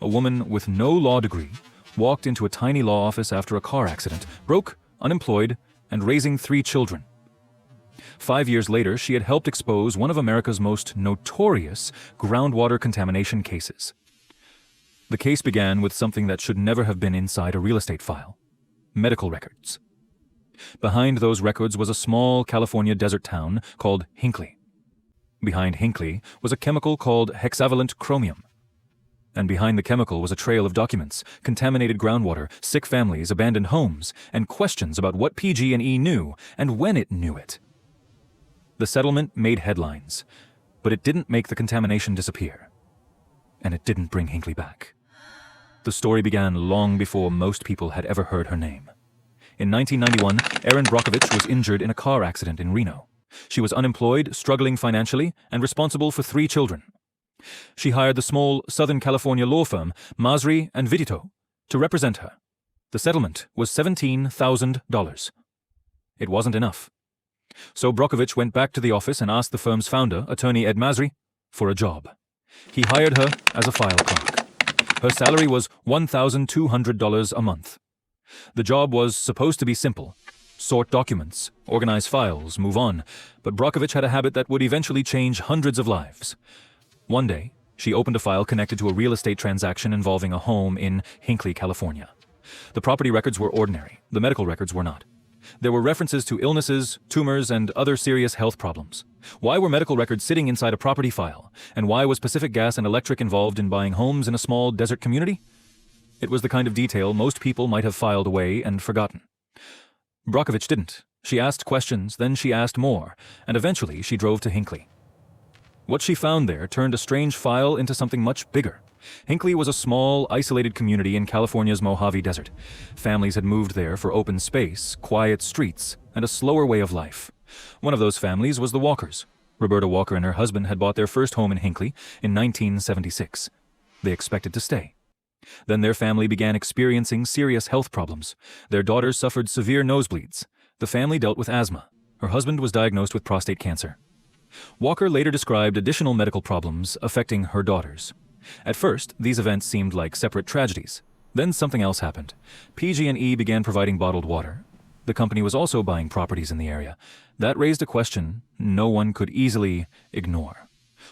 a woman with no law degree, walked into a tiny law office after a car accident, broke, unemployed, and raising 3 children. 5 years later, she had helped expose one of America's most notorious groundwater contamination cases. The case began with something that should never have been inside a real estate file: medical records. Behind those records was a small California desert town called Hinkley. Behind Hinkley was a chemical called Hexavalent Chromium. And behind the chemical was a trail of documents, contaminated groundwater, sick families, abandoned homes, and questions about what PG&E knew and when it knew it. The settlement made headlines, but it didn't make the contamination disappear. And it didn't bring Hinkley back. The story began long before most people had ever heard her name. In 1991, Erin Brockovich was injured in a car accident in Reno. She was unemployed, struggling financially, and responsible for 3 children. She hired the small Southern California law firm Masry Vititoe to represent her. The settlement was $17,000. It wasn't enough. So Brockovich went back to the office and asked the firm's founder, attorney Ed Masry, for a job. He hired her as a file clerk. Her salary was $1,200 a month. The job was supposed to be simple: sort documents, organize files, move on, but Brockovich had a habit that would eventually change hundreds of lives. One day, she opened a file connected to a real estate transaction involving a home in Hinkley, California. The property records were ordinary, the medical records were not. There were references to illnesses, tumors, and other serious health problems. Why were medical records sitting inside a property file? And why was Pacific Gas and Electric involved in buying homes in a small desert community? It was the kind of detail most people might have filed away and forgotten. Brockovich didn't. She asked questions, then she asked more, and eventually she drove to Hinkley. What she found there turned a strange file into something much bigger. Hinkley was a small, isolated community in California's Mojave Desert. Families had moved there for open space, quiet streets, and a slower way of life. One of those families was the Walkers. Roberta Walker and her husband had bought their first home in Hinkley in 1976. They expected to stay. Then their family began experiencing serious health problems. Their daughters suffered severe nosebleeds. The family dealt with asthma. Her husband was diagnosed with prostate cancer. Walker later described additional medical problems affecting her daughters. At first, these events seemed like separate tragedies. Then something else happened. PG&E began providing bottled water. The company was also buying properties in the area. That raised a question no one could easily ignore.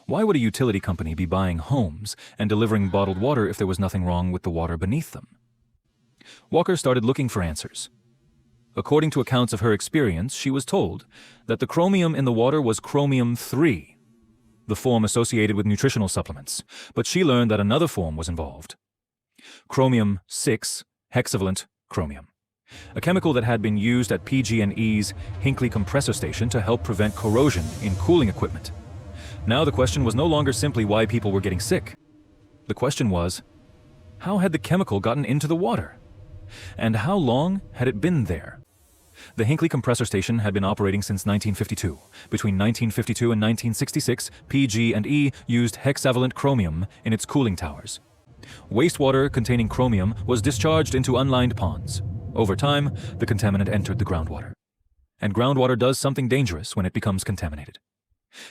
Why would a utility company be buying homes and delivering bottled water if there was nothing wrong with the water beneath them? Walker started looking for answers. According to accounts of her experience, she was told that the chromium in the water was chromium-3, the form associated with nutritional supplements, but she learned that another form was involved: chromium-6 hexavalent chromium, a chemical that had been used at PG&E's Hinkley compressor station to help prevent corrosion in cooling equipment. Now the question was no longer simply why people were getting sick. The question was, how had the chemical gotten into the water? And how long had it been there? The Hinkley compressor station had been operating since 1952. Between 1952 and 1966, PG&E used hexavalent chromium in its cooling towers. Wastewater containing chromium was discharged into unlined ponds. Over time, the contaminant entered the groundwater. And groundwater does something dangerous when it becomes contaminated.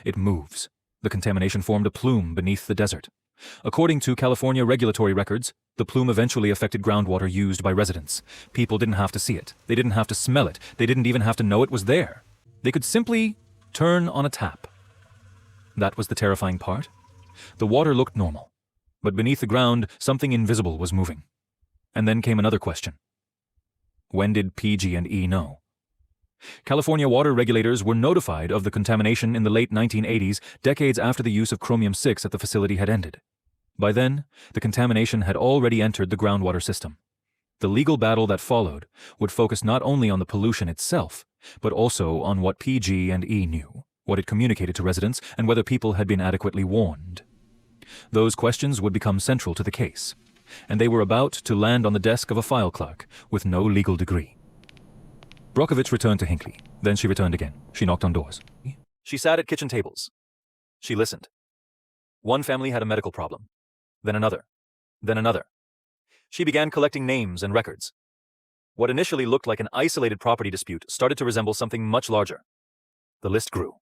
It moves. The contamination formed a plume beneath the desert. According to California regulatory records, the plume eventually affected groundwater used by residents. People didn't have to see it. They didn't have to smell it. They didn't even have to know it was there. They could simply turn on a tap. That was the terrifying part. The water looked normal, but beneath the ground, something invisible was moving. And then came another question. When did PG&E know? California water regulators were notified of the contamination in the late 1980s, decades after the use of chromium-6 at the facility had ended. By then, the contamination had already entered the groundwater system. The legal battle that followed would focus not only on the pollution itself, but also on what PG&E knew, what it communicated to residents, and whether people had been adequately warned. Those questions would become central to the case, and they were about to land on the desk of a file clerk with no legal degree. Brockovich returned to Hinkley. Then she returned again. She knocked on doors. She sat at kitchen tables. She listened. One family had a medical problem. Then another. Then another. She began collecting names and records. What initially looked like an isolated property dispute started to resemble something much larger. The list grew.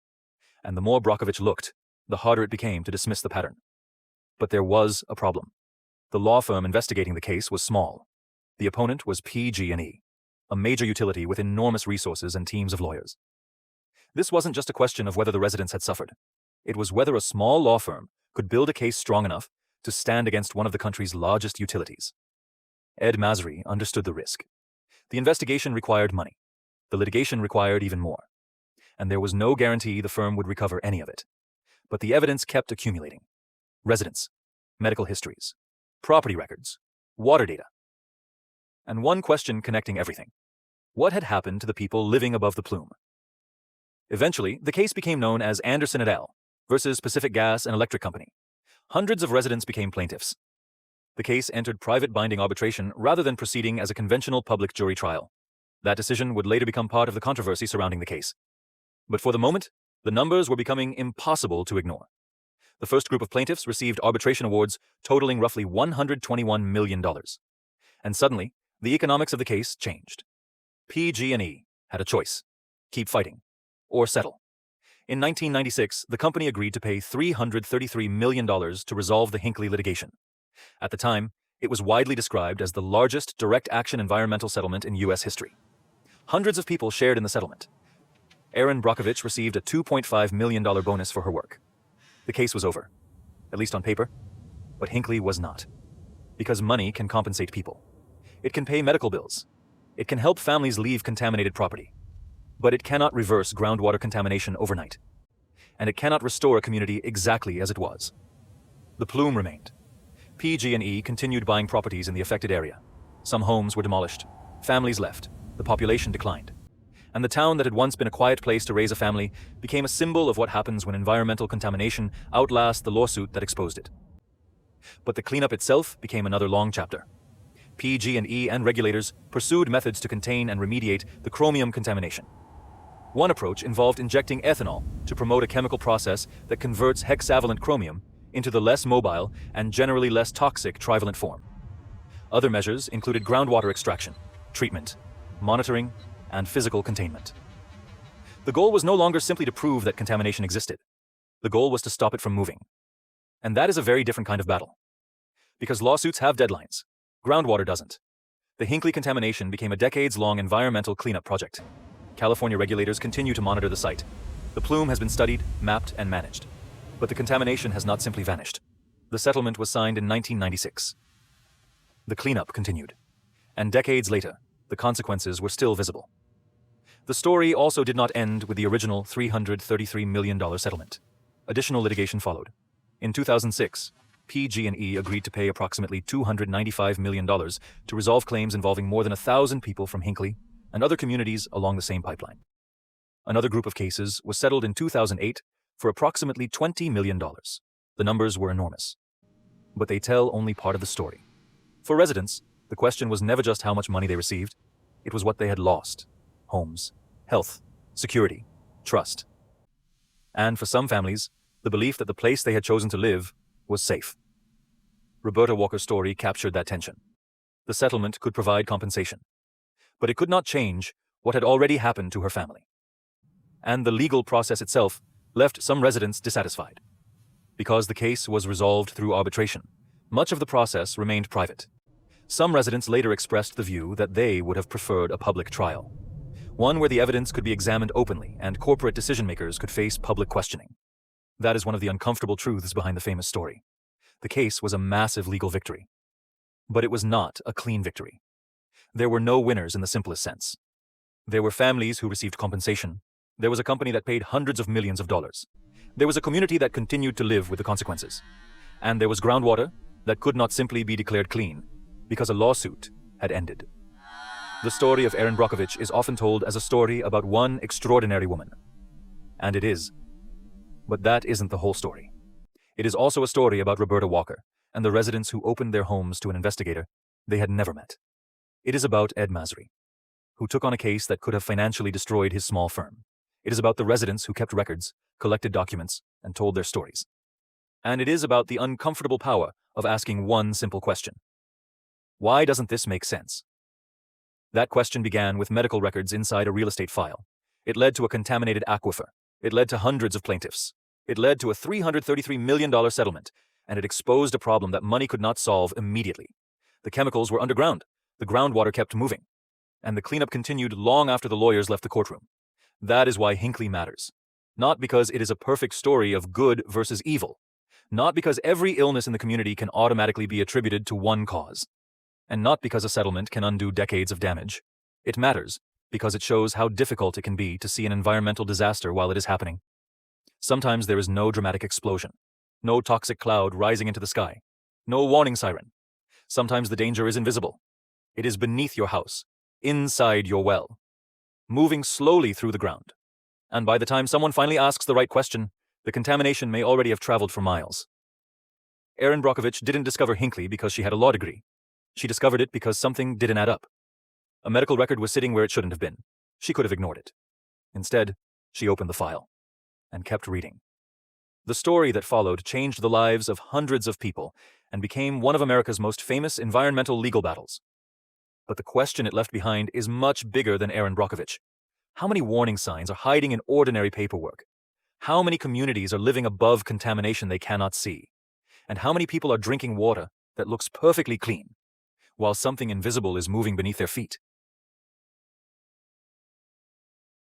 And the more Brockovich looked, the harder it became to dismiss the pattern. But there was a problem. The law firm investigating the case was small. The opponent was PG&E, a major utility with enormous resources and teams of lawyers. This wasn't just a question of whether the residents had suffered. It was whether a small law firm could build a case strong enough to stand against one of the country's largest utilities. Ed Masry understood the risk. The investigation required money. The litigation required even more. And there was no guarantee the firm would recover any of it. But the evidence kept accumulating. Residents, medical histories, property records, water data. And one question connecting everything. What had happened to the people living above the plume? Eventually, the case became known as Anderson et al. Versus Pacific Gas and Electric Company. Hundreds of residents became plaintiffs. The case entered private binding arbitration rather than proceeding as a conventional public jury trial. That decision would later become part of the controversy surrounding the case. But for the moment, the numbers were becoming impossible to ignore. The first group of plaintiffs received arbitration awards totaling roughly $121 million. And suddenly, the economics of the case changed. PG&E had a choice: keep fighting or settle. In 1996, the company agreed to pay $333 million to resolve the Hinkley litigation. At the time, it was widely described as the largest direct-action environmental settlement in U.S. history. Hundreds of people shared in the settlement. Erin Brockovich received a $2.5 million bonus for her work. The case was over, at least on paper, but Hinkley was not. Because money can compensate people. It can pay medical bills. It can help families leave contaminated property. But it cannot reverse groundwater contamination overnight. And it cannot restore a community exactly as it was. The plume remained. PG&E continued buying properties in the affected area. Some homes were demolished. Families left. The population declined. And the town that had once been a quiet place to raise a family became a symbol of what happens when environmental contamination outlasts the lawsuit that exposed it. But the cleanup itself became another long chapter. PG&E and regulators pursued methods to contain and remediate the chromium contamination. One approach involved injecting ethanol to promote a chemical process that converts hexavalent chromium into the less mobile and generally less toxic trivalent form. Other measures included groundwater extraction, treatment, monitoring, and physical containment. The goal was no longer simply to prove that contamination existed. The goal was to stop it from moving. And that is a very different kind of battle. Because lawsuits have deadlines. Groundwater doesn't. The Hinkley contamination became a decades-long environmental cleanup project. California regulators continue to monitor the site. The plume has been studied, mapped, and managed. But the contamination has not simply vanished. The settlement was signed in 1996. The cleanup continued. And decades later, the consequences were still visible. The story also did not end with the original $333 million settlement. Additional litigation followed. In 2006, PG&E agreed to pay approximately $295 million to resolve claims involving more than 1,000 people from Hinkley and other communities along the same pipeline. Another group of cases was settled in 2008 for approximately $20 million. The numbers were enormous. But they tell only part of the story. For residents, the question was never just how much money they received. It was what they had lost: homes, health, security, trust. And for some families, the belief that the place they had chosen to live was safe. Roberta Walker's story captured that tension. The settlement could provide compensation, but it could not change what had already happened to her family. And the legal process itself left some residents dissatisfied. Because the case was resolved through arbitration, much of the process remained private. Some residents later expressed the view that they would have preferred a public trial, one where the evidence could be examined openly and corporate decision-makers could face public questioning. That is one of the uncomfortable truths behind the famous story. The case was a massive legal victory. But it was not a clean victory. There were no winners in the simplest sense. There were families who received compensation. There was a company that paid hundreds of millions of dollars. There was a community that continued to live with the consequences. And there was groundwater that could not simply be declared clean because a lawsuit had ended. The story of Erin Brockovich is often told as a story about one extraordinary woman. And it is. But that isn't the whole story. It is also a story about Roberta Walker and the residents who opened their homes to an investigator they had never met. It is about Ed Masry, who took on a case that could have financially destroyed his small firm. It is about the residents who kept records, collected documents, and told their stories. And it is about the uncomfortable power of asking one simple question. Why doesn't this make sense? That question began with medical records inside a real estate file. It led to a contaminated aquifer. It led to hundreds of plaintiffs. It led to a $333 million settlement and it exposed a problem that money could not solve immediately. The chemicals were underground, the groundwater kept moving, and the cleanup continued long after the lawyers left the courtroom. That is why Hinkley matters. Not because it is a perfect story of good versus evil. Not because every illness in the community can automatically be attributed to one cause. And not because a settlement can undo decades of damage. It matters because it shows how difficult it can be to see an environmental disaster while it is happening. Sometimes there is no dramatic explosion, no toxic cloud rising into the sky, no warning siren. Sometimes the danger is invisible. It is beneath your house, inside your well, moving slowly through the ground. And by the time someone finally asks the right question, the contamination may already have traveled for miles. Erin Brockovich didn't discover Hinkley because she had a law degree. She discovered it because something didn't add up. A medical record was sitting where it shouldn't have been. She could have ignored it. Instead, she opened the file and kept reading. The story that followed changed the lives of hundreds of people and became one of America's most famous environmental legal battles. But the question it left behind is much bigger than Erin Brockovich. How many warning signs are hiding in ordinary paperwork? How many communities are living above contamination they cannot see? And how many people are drinking water that looks perfectly clean, while something invisible is moving beneath their feet?